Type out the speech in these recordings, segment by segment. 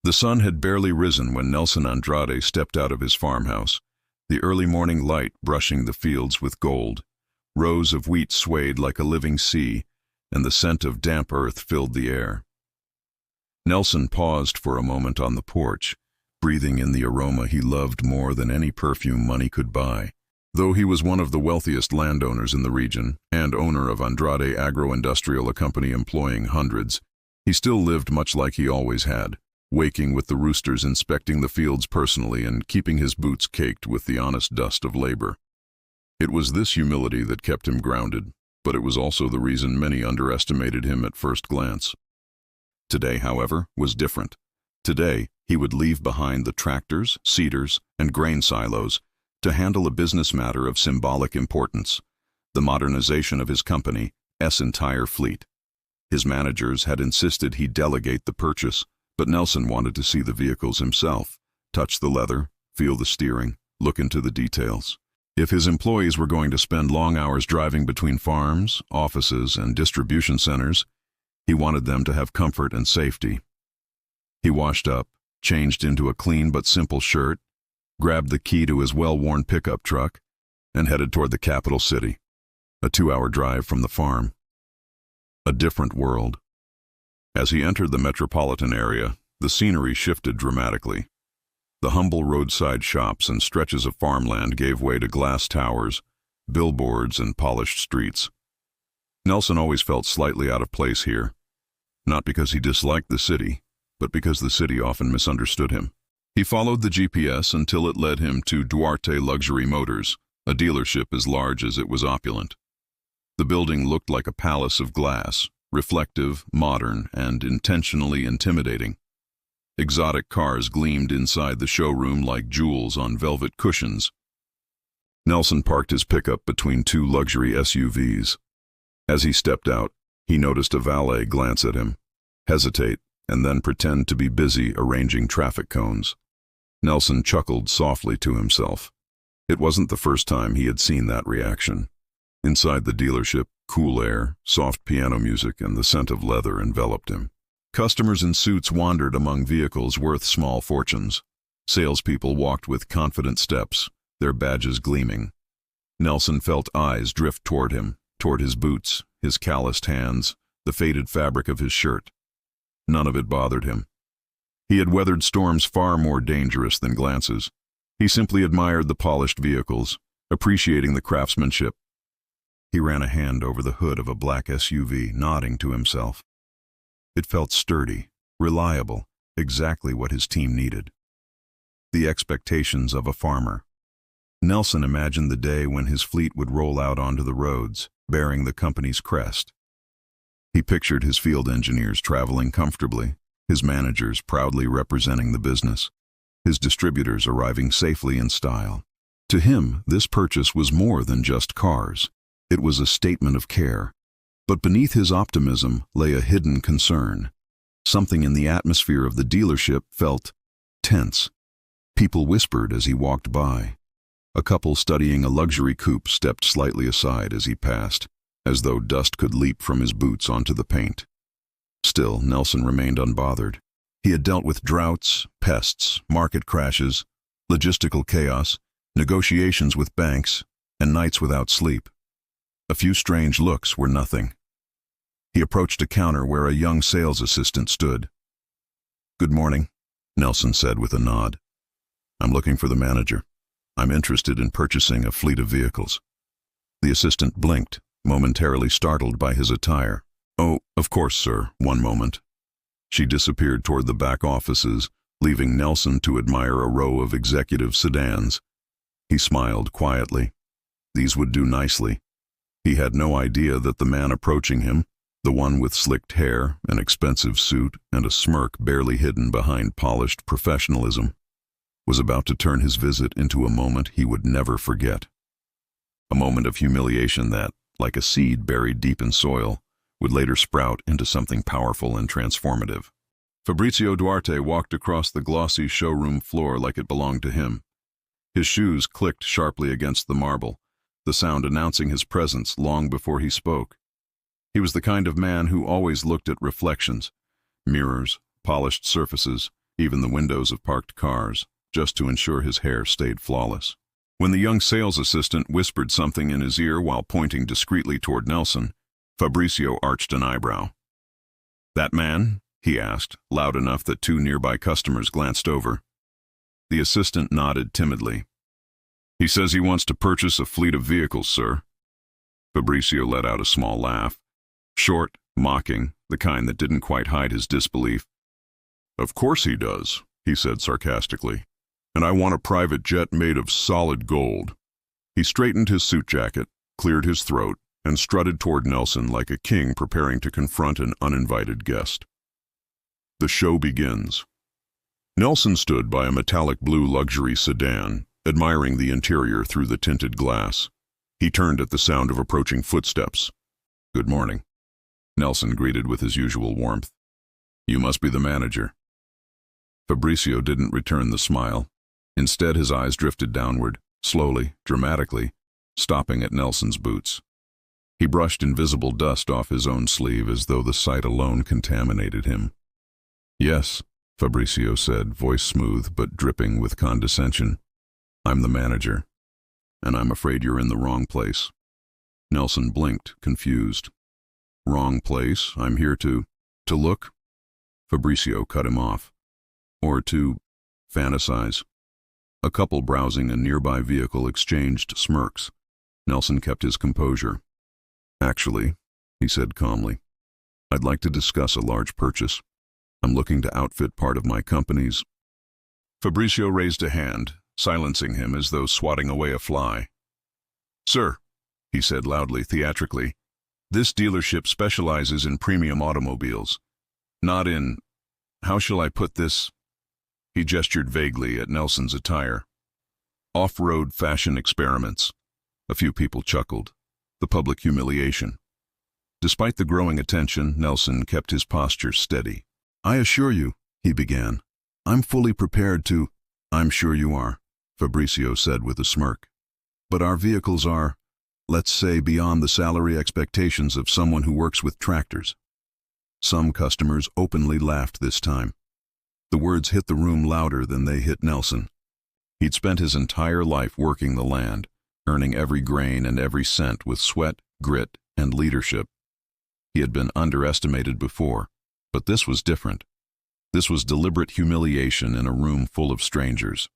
The sun had barely risen when Nelson Andrade stepped out of his farmhouse, the early morning light brushing the fields with gold. Rows of wheat swayed like a living sea, and the scent of damp earth filled the air. Nelson paused for a moment on the porch, breathing in the aroma he loved more than any perfume money could buy. Though he was one of the wealthiest landowners in the region, and owner of Andrade Agro-Industrial, a company employing hundreds, he still lived much like he always had, waking with the roosters, inspecting the fields personally, and keeping his boots caked with the honest dust of labor. It was this humility that kept him grounded, but it was also the reason many underestimated him at first glance. Today, however, was different. Today, he would leave behind the tractors, seeders, and grain silos to handle a business matter of symbolic importance, the modernization of his company's entire fleet. His managers had insisted he delegate the purchase, but Nelson wanted to see the vehicles himself, touch the leather, feel the steering, look into the details. If his employees were going to spend long hours driving between farms, offices, and distribution centers, he wanted them to have comfort and safety. He washed up, changed into a clean but simple shirt, grabbed the key to his well-worn pickup truck, and headed toward the capital city, a 2-hour drive from the farm. A different world. As he entered the metropolitan area, the scenery shifted dramatically. The humble roadside shops and stretches of farmland gave way to glass towers, billboards, and polished streets. Nelson always felt slightly out of place here, not because he disliked the city, but because the city often misunderstood him. He followed the GPS until it led him to Duarte Luxury Motors, a dealership as large as it was opulent. The building looked like a palace of glass, reflective, modern, and intentionally intimidating. Exotic cars gleamed inside the showroom like jewels on velvet cushions. Nelson parked his pickup between 2 luxury SUVs. As he stepped out, he noticed a valet glance at him, hesitate, and then pretend to be busy arranging traffic cones. Nelson chuckled softly to himself. It wasn't the first time he had seen that reaction. Inside the dealership, cool air, soft piano music, and the scent of leather enveloped him. Customers in suits wandered among vehicles worth small fortunes. Salespeople walked with confident steps, their badges gleaming. Nelson felt eyes drift toward him, toward his boots, his calloused hands, the faded fabric of his shirt. None of it bothered him. He had weathered storms far more dangerous than glances. He simply admired the polished vehicles, appreciating the craftsmanship. He ran a hand over the hood of a black SUV, nodding to himself. It felt sturdy, reliable, exactly what his team needed. The expectations of a farmer. Nelson imagined the day when his fleet would roll out onto the roads, bearing the company's crest. He pictured his field engineers traveling comfortably, his managers proudly representing the business, his distributors arriving safely in style. To him, this purchase was more than just cars. It was a statement of care. But beneath his optimism lay a hidden concern. Something in the atmosphere of the dealership felt tense. People whispered as he walked by. A couple studying a luxury coupe stepped slightly aside as he passed, as though dust could leap from his boots onto the paint. Still, Nelson remained unbothered. He had dealt with droughts, pests, market crashes, logistical chaos, negotiations with banks, and nights without sleep. A few strange looks were nothing. He approached a counter where a young sales assistant stood. "Good morning," Nelson said with a nod. "I'm looking for the manager. I'm interested in purchasing a fleet of vehicles." The assistant blinked, momentarily startled by his attire. "Oh, of course, sir. One moment." She disappeared toward the back offices, leaving Nelson to admire a row of executive sedans. He smiled quietly. These would do nicely. He had no idea that the man approaching him, the one with slicked hair, an expensive suit, and a smirk barely hidden behind polished professionalism, was about to turn his visit into a moment he would never forget. A moment of humiliation that, like a seed buried deep in soil, would later sprout into something powerful and transformative. Fabricio Duarte walked across the glossy showroom floor like it belonged to him. His shoes clicked sharply against the marble, the sound announcing his presence long before he spoke. He was the kind of man who always looked at reflections, mirrors, polished surfaces, even the windows of parked cars, just to ensure his hair stayed flawless. When the young sales assistant whispered something in his ear while pointing discreetly toward Nelson, Fabricio arched an eyebrow. "That man?" he asked, loud enough that two nearby customers glanced over. The assistant nodded timidly. "He says he wants to purchase a fleet of vehicles, sir." Fabricio let out a small laugh, short, mocking, the kind that didn't quite hide his disbelief. "Of course he does," he said sarcastically. "And I want a private jet made of solid gold." He straightened his suit jacket, cleared his throat, and strutted toward Nelson like a king preparing to confront an uninvited guest. The show begins. Nelson stood by a metallic blue luxury sedan, admiring the interior through the tinted glass. He turned at the sound of approaching footsteps. "Good morning," Nelson greeted with his usual warmth. "You must be the manager." Fabricio didn't return the smile. Instead, his eyes drifted downward, slowly, dramatically, stopping at Nelson's boots. He brushed invisible dust off his own sleeve as though the sight alone contaminated him. "Yes," Fabricio said, voice smooth but dripping with condescension. "I'm the manager, and I'm afraid you're in the wrong place." Nelson blinked, confused. "Wrong place? I'm here to look?" Fabricio cut him off. "Or to fantasize." A couple browsing a nearby vehicle exchanged smirks. Nelson kept his composure. "Actually," he said calmly, "I'd like to discuss a large purchase. I'm looking to outfit part of my company's—" Fabricio raised a hand, silencing him as though swatting away a fly. "Sir," he said loudly, theatrically, "this dealership specializes in premium automobiles. Not in— how shall I put this?" He gestured vaguely at Nelson's attire. "Off-road fashion experiments." A few people chuckled. The public humiliation. Despite the growing attention, Nelson kept his posture steady. "I assure you," he began, "I'm fully prepared to—" "I'm sure you are," Fabricio said with a smirk. "But our vehicles are, let's say, beyond the salary expectations of someone who works with tractors." Some customers openly laughed this time. The words hit the room louder than they hit Nelson. He'd spent his entire life working the land, earning every grain and every cent with sweat, grit, and leadership. He had been underestimated before, but this was different. This was deliberate humiliation in a room full of strangers.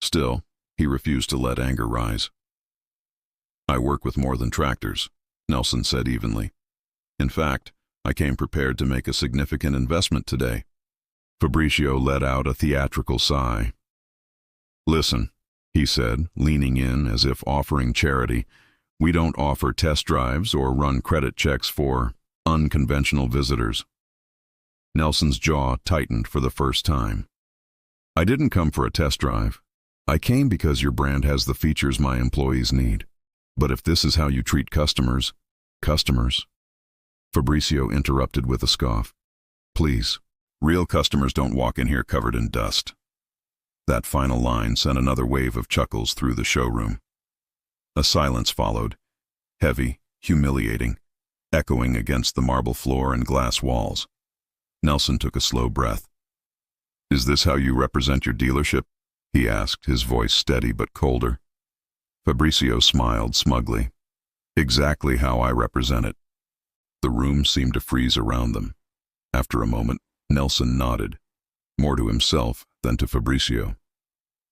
Still, he refused to let anger rise. "I work with more than tractors," Nelson said evenly. "In fact, I came prepared to make a significant investment today." Fabricio let out a theatrical sigh. "Listen," he said, leaning in as if offering charity, "we don't offer test drives or run credit checks for unconventional visitors." Nelson's jaw tightened for the first time. "I didn't come for a test drive. I came because your brand has the features my employees need. But if this is how you treat customers—" "Customers?" Fabricio interrupted with a scoff. "Please, real customers don't walk in here covered in dust." That final line sent another wave of chuckles through the showroom. A silence followed, heavy, humiliating, echoing against the marble floor and glass walls. Nelson took a slow breath. "Is this how you represent your dealership?" he asked, his voice steady but colder. Fabricio smiled smugly. "Exactly how I represent it." The room seemed to freeze around them. After a moment, Nelson nodded, more to himself than to Fabricio.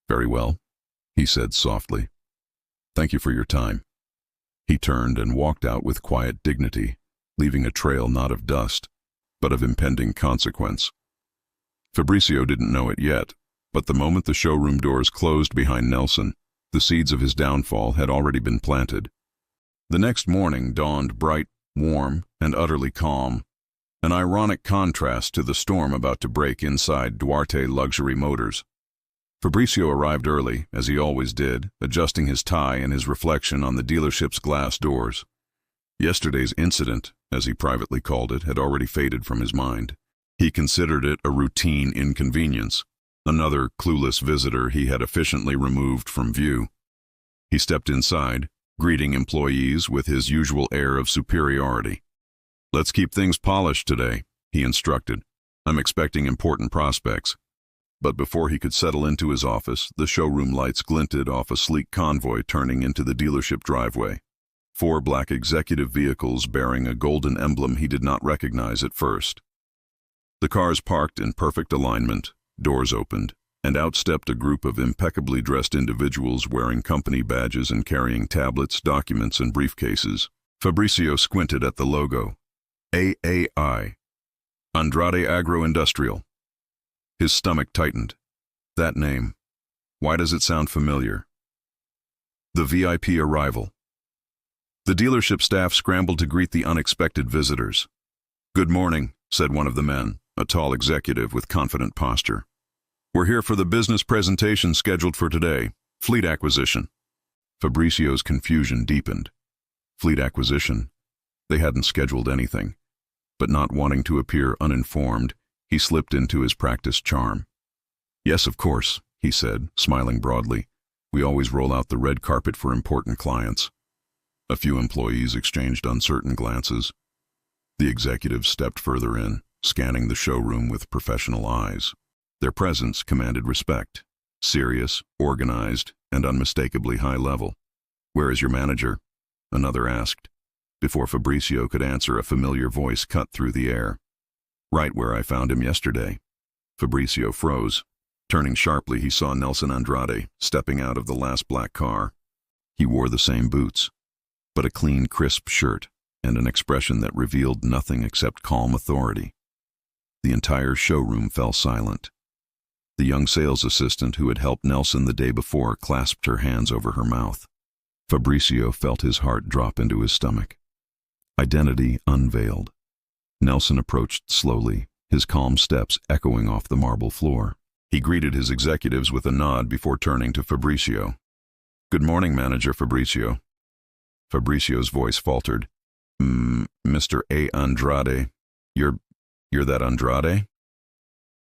"Very well," he said softly. "Thank you for your time." He turned and walked out with quiet dignity, leaving a trail not of dust, but of impending consequence. Fabricio didn't know it yet, but the moment the showroom doors closed behind Nelson, the seeds of his downfall had already been planted. The next morning dawned bright, warm, and utterly calm, an ironic contrast to the storm about to break inside Duarte Luxury Motors. Fabricio arrived early, as he always did, adjusting his tie and his reflection on the dealership's glass doors. Yesterday's incident, as he privately called it, had already faded from his mind. He considered it a routine inconvenience, another clueless visitor he had efficiently removed from view. He stepped inside, greeting employees with his usual air of superiority. "Let's keep things polished today," he instructed. "I'm expecting important prospects. But before he could settle into his office, the showroom lights glinted off a sleek convoy turning into the dealership driveway. 4 black executive vehicles bearing a golden emblem he did not recognize at first. The cars parked in perfect alignment, doors opened, and out stepped a group of impeccably dressed individuals wearing company badges and carrying tablets, documents, and briefcases. Fabricio squinted at the logo. AAI. Andrade Agro-Industrial. His stomach tightened. That name. Why does it sound familiar? The VIP arrival. The dealership staff scrambled to greet the unexpected visitors. "Good morning," said one of the men, a tall executive with confident posture. "We're here for the business presentation scheduled for today, fleet acquisition." Fabricio's confusion deepened. Fleet acquisition? They hadn't scheduled anything. But not wanting to appear uninformed, he slipped into his practiced charm. "Yes, of course," he said, smiling broadly. "We always roll out the red carpet for important clients." A few employees exchanged uncertain glances. The executives stepped further in, scanning the showroom with professional eyes. Their presence commanded respect, serious, organized, and unmistakably high level. "Where is your manager?" another asked. Before Fabricio could answer, a familiar voice cut through the air. "Right where I found him yesterday." Fabricio froze. Turning sharply, he saw Nelson Andrade stepping out of the last black car. He wore the same boots, but a clean, crisp shirt and an expression that revealed nothing except calm authority. The entire showroom fell silent. The young sales assistant who had helped Nelson the day before clasped her hands over her mouth. Fabricio felt his heart drop into his stomach. Identity unveiled. Nelson approached slowly, his calm steps echoing off the marble floor. He greeted his executives with a nod before turning to Fabricio. "Good morning, Manager Fabricio." Fabricio's voice faltered. Mr. A. Andrade, you're that Andrade?"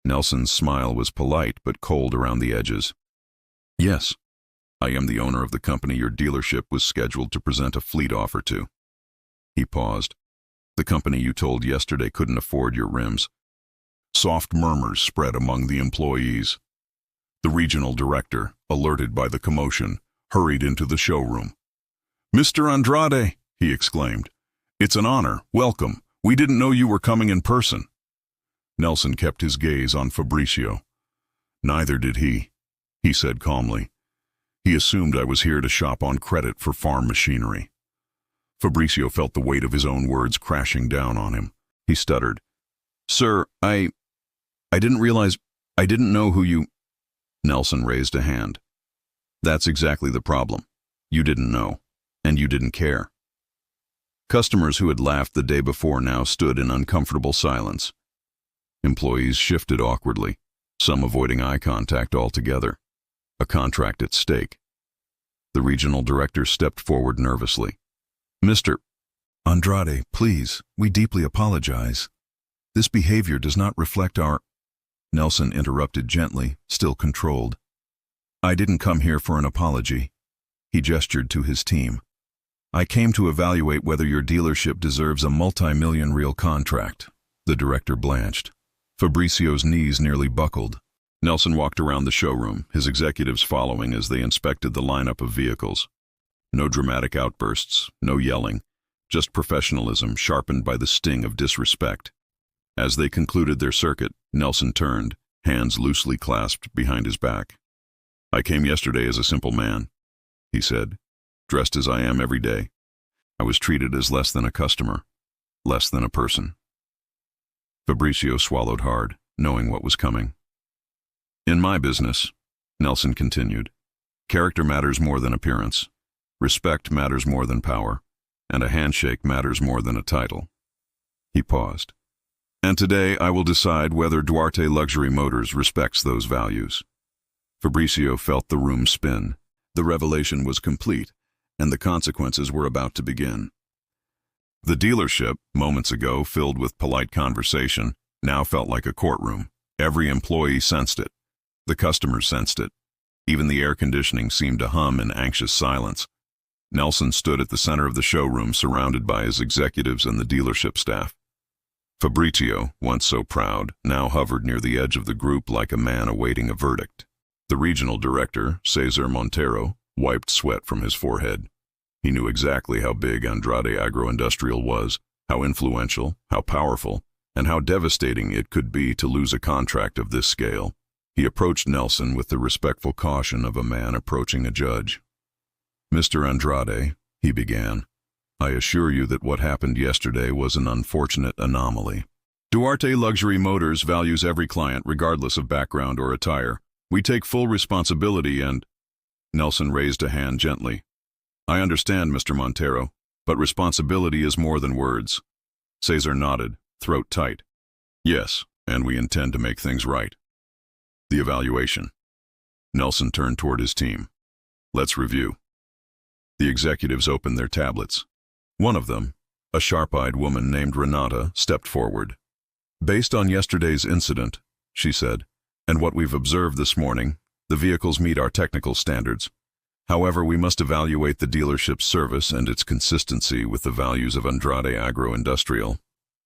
Nelson's smile was polite but cold around the edges. "Yes, I am the owner of the company your dealership was scheduled to present a fleet offer to." He paused. "The company you told yesterday couldn't afford your rims." Soft murmurs spread among the employees. The regional director, alerted by the commotion, hurried into the showroom. "Mr. Andrade," he exclaimed, "it's an honor. Welcome. We didn't know you were coming in person." Nelson kept his gaze on Fabricio. "Neither did he," he said calmly. "He assumed I was here to shop on credit for farm machinery." Fabricio felt the weight of his own words crashing down on him. He stuttered. "Sir, I didn't realize, I didn't know who you—" Nelson raised a hand. "That's exactly the problem. You didn't know, and you didn't care." Customers who had laughed the day before now stood in uncomfortable silence. Employees shifted awkwardly, some avoiding eye contact altogether. A contract at stake. The regional director stepped forward nervously. "Mr. Andrade, please, we deeply apologize. This behavior does not reflect our—" Nelson interrupted gently, still controlled. "I didn't come here for an apology." He gestured to his team. "I came to evaluate whether your dealership deserves a multi-million real contract." The director blanched. Fabricio's knees nearly buckled. Nelson walked around the showroom, his executives following as they inspected the lineup of vehicles. No dramatic outbursts, no yelling, just professionalism sharpened by the sting of disrespect. As they concluded their circuit, Nelson turned, hands loosely clasped behind his back. "I came yesterday as a simple man," he said, "dressed as I am every day. I was treated as less than a customer, less than a person." Fabricio swallowed hard, knowing what was coming. "In my business," Nelson continued, "character matters more than appearance. Respect matters more than power, and a handshake matters more than a title." He paused. "And today I will decide whether Duarte Luxury Motors respects those values." Fabricio felt the room spin. The revelation was complete, and the consequences were about to begin. The dealership, moments ago filled with polite conversation, now felt like a courtroom. Every employee sensed it. The customers sensed it. Even the air conditioning seemed to hum in anxious silence. Nelson stood at the center of the showroom, surrounded by his executives and the dealership staff. Fabricio, once so proud, now hovered near the edge of the group like a man awaiting a verdict. The regional director, Cesar Montero, wiped sweat from his forehead. He knew exactly how big Andrade Agroindustrial was, how influential, how powerful, and how devastating it could be to lose a contract of this scale. He approached Nelson with the respectful caution of a man approaching a judge. "Mr. Andrade," he began, "I assure you that what happened yesterday was an unfortunate anomaly. Duarte Luxury Motors values every client regardless of background or attire. We take full responsibility and—" Nelson raised a hand gently. "I understand, Mr. Montero, but responsibility is more than words." Cesar nodded, throat tight. "Yes, and we intend to make things right." The evaluation. Nelson turned toward his team. "Let's review." The executives opened their tablets. One of them, a sharp-eyed woman named Renata, stepped forward. "Based on yesterday's incident," she said, "and what we've observed this morning, the vehicles meet our technical standards. However, we must evaluate the dealership's service and its consistency with the values of Andrade Agroindustrial."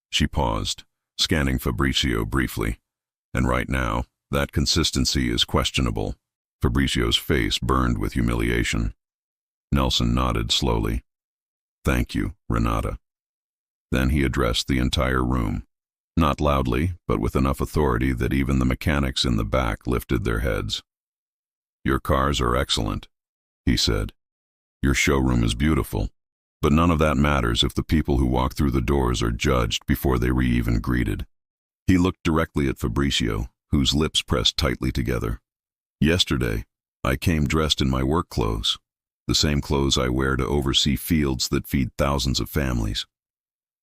She paused, scanning Fabricio briefly. "And right now, that consistency is questionable." Fabricio's face burned with humiliation. Nelson nodded slowly. "Thank you, Renata." Then he addressed the entire room. Not loudly, but with enough authority that even the mechanics in the back lifted their heads. "Your cars are excellent," he said. "Your showroom is beautiful, but none of that matters if the people who walk through the doors are judged before they were even greeted." He looked directly at Fabricio, whose lips pressed tightly together. "Yesterday, I came dressed in my work clothes, the same clothes I wear to oversee fields that feed thousands of families.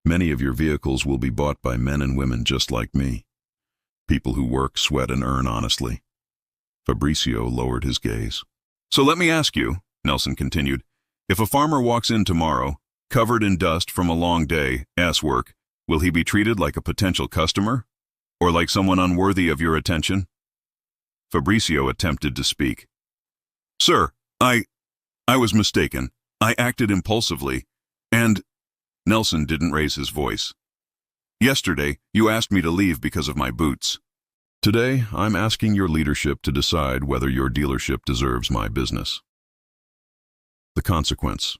Many of your vehicles will be bought by men and women just like me, people who work, sweat, and earn honestly." Fabricio lowered his gaze. "So let me ask you," Nelson continued, "if a farmer walks in tomorrow, covered in dust from a long day's work, will he be treated like a potential customer? Or like someone unworthy of your attention?" Fabricio attempted to speak. "Sir, I was mistaken. I acted impulsively, and—" Nelson didn't raise his voice. "Yesterday, you asked me to leave because of my boots. Today, I'm asking your leadership to decide whether your dealership deserves my business." The consequence.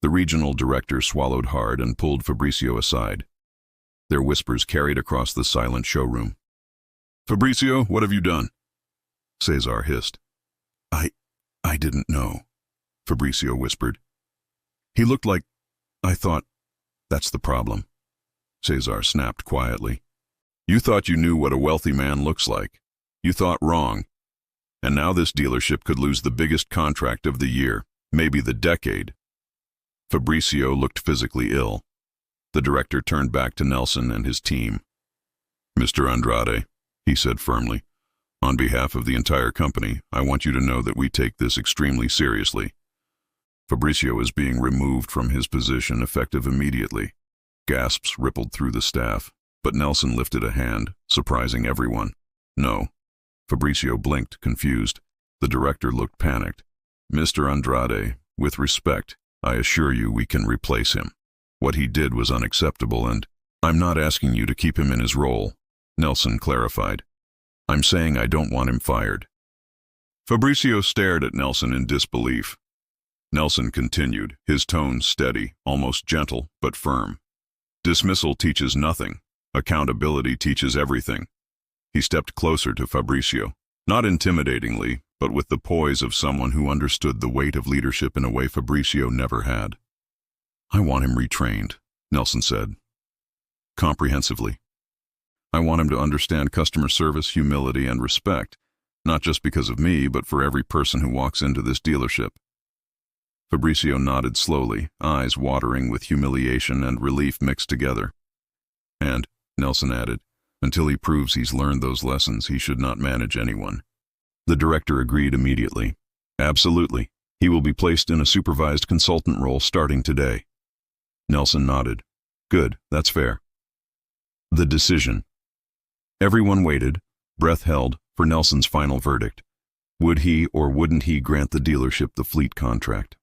The regional director swallowed hard and pulled Fabricio aside. Their whispers carried across the silent showroom. "Fabricio, what have you done?" Cesar hissed. I didn't know," Fabricio whispered. "He looked like... I thought... That's the problem," Cesar snapped quietly. "You thought you knew what a wealthy man looks like. You thought wrong. And now this dealership could lose the biggest contract of the year, maybe the decade." Fabricio looked physically ill. The director turned back to Nelson and his team. "Mr. Andrade," he said firmly, "on behalf of the entire company, I want you to know that we take this extremely seriously. Fabricio is being removed from his position effective immediately." Gasps rippled through the staff, but Nelson lifted a hand, surprising everyone. "No." Fabricio blinked, confused. The director looked panicked. "Mr. Andrade, with respect, I assure you we can replace him. What he did was unacceptable and—" "I'm not asking you to keep him in his role," Nelson clarified. "I'm saying I don't want him fired." Fabricio stared at Nelson in disbelief. Nelson continued, his tone steady, almost gentle, but firm. "Dismissal teaches nothing. Accountability teaches everything." He stepped closer to Fabricio, not intimidatingly, but with the poise of someone who understood the weight of leadership in a way Fabricio never had. "I want him retrained," Nelson said. "Comprehensively. I want him to understand customer service, humility, and respect, not just because of me, but for every person who walks into this dealership." Fabricio nodded slowly, eyes watering with humiliation and relief mixed together. "And," Nelson added, "until he proves he's learned those lessons, he should not manage anyone." The director agreed immediately. "Absolutely. He will be placed in a supervised consultant role starting today." Nelson nodded. "Good, that's fair." The decision. Everyone waited, breath held, for Nelson's final verdict. Would he or wouldn't he grant the dealership the fleet contract?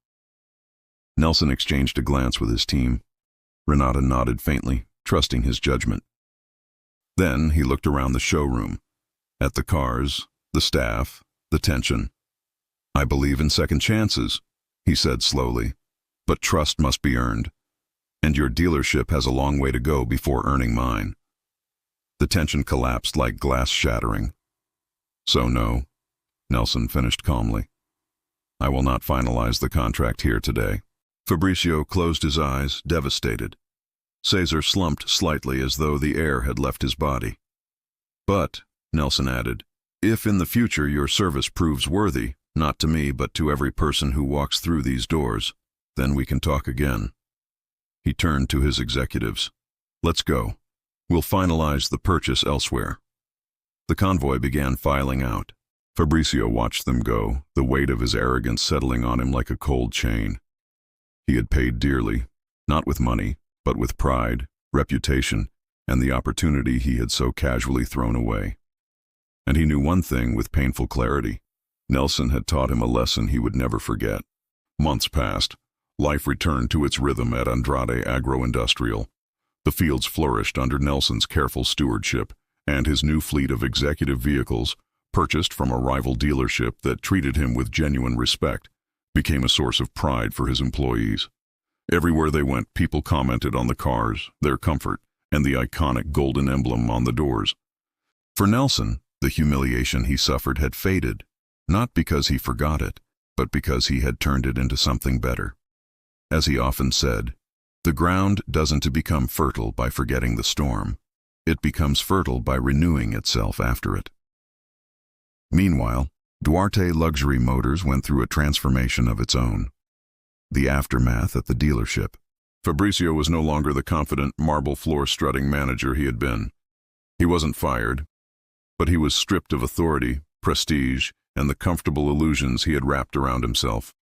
Nelson exchanged a glance with his team. Renata nodded faintly, trusting his judgment. Then he looked around the showroom, at the cars, the staff, the tension. "I believe in second chances," he said slowly, "but trust must be earned, and your dealership has a long way to go before earning mine." The tension collapsed like glass shattering. "So no," Nelson finished calmly. "I will not finalize the contract here today." Fabricio closed his eyes, devastated. Cesar slumped slightly as though the air had left his body. "But," Nelson added, "if in the future your service proves worthy, not to me but to every person who walks through these doors, then we can talk again." He turned to his executives. "Let's go. We'll finalize the purchase elsewhere." The convoy began filing out. Fabricio watched them go, the weight of his arrogance settling on him like a cold chain. He had paid dearly, not with money, but with pride, reputation, and the opportunity he had so casually thrown away. And he knew one thing with painful clarity. Nelson had taught him a lesson he would never forget. Months passed. Life returned to its rhythm at Andrade Agro-Industrial. The fields flourished under Nelson's careful stewardship, and his new fleet of executive vehicles, purchased from a rival dealership that treated him with genuine respect, became a source of pride for his employees. Everywhere they went, people commented on the cars, their comfort, and the iconic golden emblem on the doors. For Nelson, the humiliation he suffered had faded, not because he forgot it, but because he had turned it into something better. As he often said, the ground doesn't become fertile by forgetting the storm. It becomes fertile by renewing itself after it. Meanwhile, Duarte Luxury Motors went through a transformation of its own. The aftermath at the dealership. Fabricio was no longer the confident, marble-floor-strutting manager he had been. He wasn't fired, but he was stripped of authority, prestige, and the comfortable illusions he had wrapped around himself.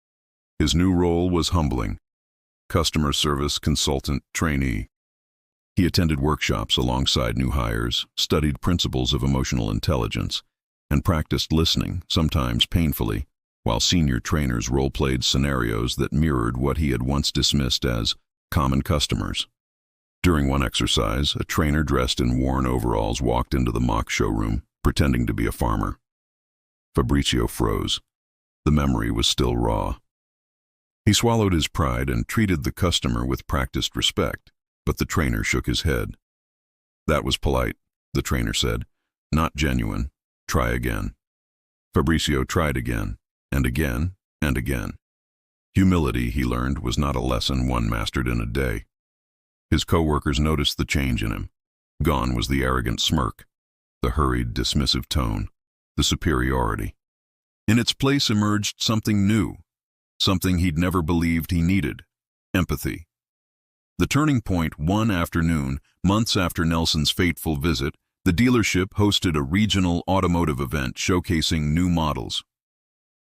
His new role was humbling. Customer service consultant trainee. He attended workshops alongside new hires, studied principles of emotional intelligence, and practiced listening, sometimes painfully, while senior trainers role-played scenarios that mirrored what he had once dismissed as common customers. During one exercise, a trainer dressed in worn overalls walked into the mock showroom, pretending to be a farmer. Fabricio froze. The memory was still raw. He swallowed his pride and treated the customer with practiced respect, but the trainer shook his head. "That was polite," the trainer said. "Not genuine. Try again." Fabricio tried again, and again, and again. Humility, he learned, was not a lesson one mastered in a day. His co-workers noticed the change in him. Gone was the arrogant smirk, the hurried, dismissive tone, the superiority. In its place emerged something new, something he'd never believed he needed: empathy. The turning point: one afternoon, months after Nelson's fateful visit, the dealership hosted a regional automotive event showcasing new models.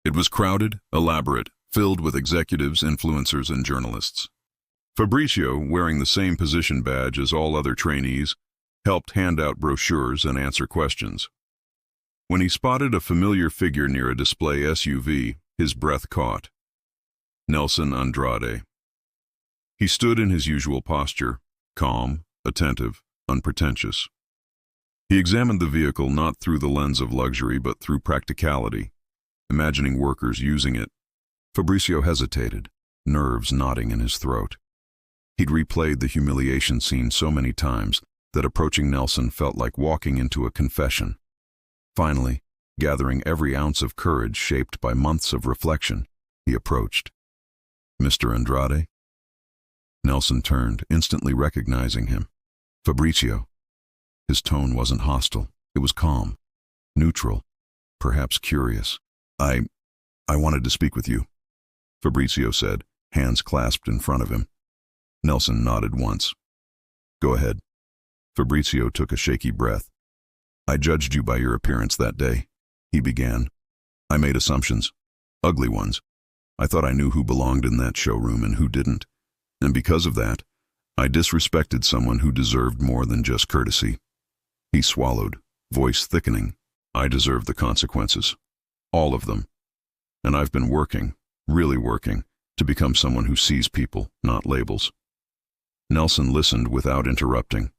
It was crowded, elaborate, filled with executives, influencers, and journalists. Fabricio, wearing the same position badge as all other trainees, helped hand out brochures and answer questions. When he spotted a familiar figure near a display SUV, his breath caught. Nelson Andrade. He stood in his usual posture, calm, attentive, unpretentious. He examined the vehicle not through the lens of luxury but through practicality, imagining workers using it. Fabricio hesitated, nerves knotting in his throat. He'd replayed the humiliation scene so many times that approaching Nelson felt like walking into a confession. Finally, gathering every ounce of courage shaped by months of reflection, he approached. "Mr. Andrade?" Nelson turned, instantly recognizing him. "Fabricio." His tone wasn't hostile. It was calm, neutral, perhaps curious. I wanted to speak with you," Fabricio said, hands clasped in front of him. Nelson nodded once. "Go ahead." Fabricio took a shaky breath. "I judged you by your appearance that day," he began. "I made assumptions, ugly ones. I thought I knew who belonged in that showroom and who didn't. And because of that, I disrespected someone who deserved more than just courtesy." He swallowed, voice thickening. "I deserve the consequences. All of them. And I've been working, really working, to become someone who sees people, not labels." Nelson listened without interrupting.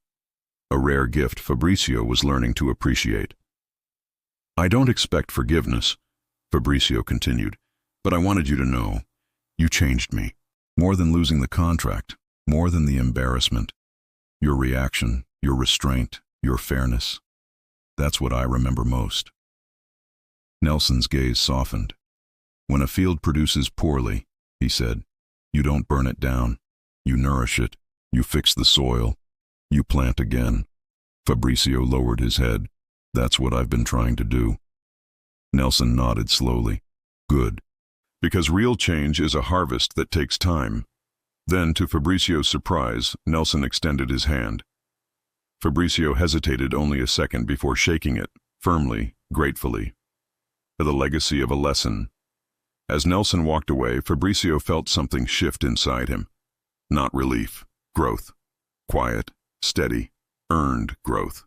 A rare gift Fabricio was learning to appreciate. "I don't expect forgiveness," Fabricio continued, "but I wanted you to know, you changed me. More than losing the contract, more than the embarrassment. Your reaction, your restraint, your fairness. That's what I remember most." Nelson's gaze softened. "When a field produces poorly," he said, "you don't burn it down. You nourish it. You fix the soil. You plant again." Fabricio lowered his head. "That's what I've been trying to do." Nelson nodded slowly. "Good. Because real change is a harvest that takes time." Then, to Fabricio's surprise, Nelson extended his hand. Fabricio hesitated only a second before shaking it, firmly, gratefully. The legacy of a lesson. As Nelson walked away, Fabricio felt something shift inside him. Not relief, growth. Quiet, steady, earned growth.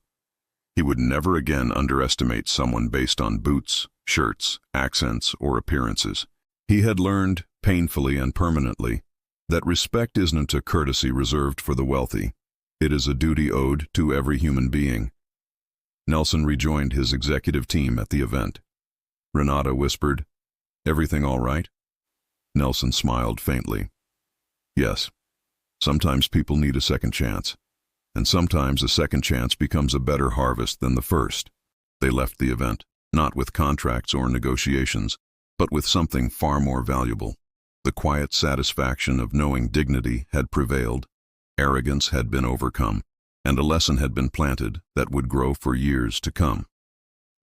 He would never again underestimate someone based on boots, shirts, accents, or appearances. He had learned, painfully and permanently, that respect isn't a courtesy reserved for the wealthy. It is a duty owed to every human being. Nelson rejoined his executive team at the event. Renata whispered, "Everything all right?" Nelson smiled faintly. "Yes. Sometimes people need a second chance. And sometimes a second chance becomes a better harvest than the first." They left the event, not with contracts or negotiations, but with something far more valuable. The quiet satisfaction of knowing dignity had prevailed, arrogance had been overcome, and a lesson had been planted that would grow for years to come.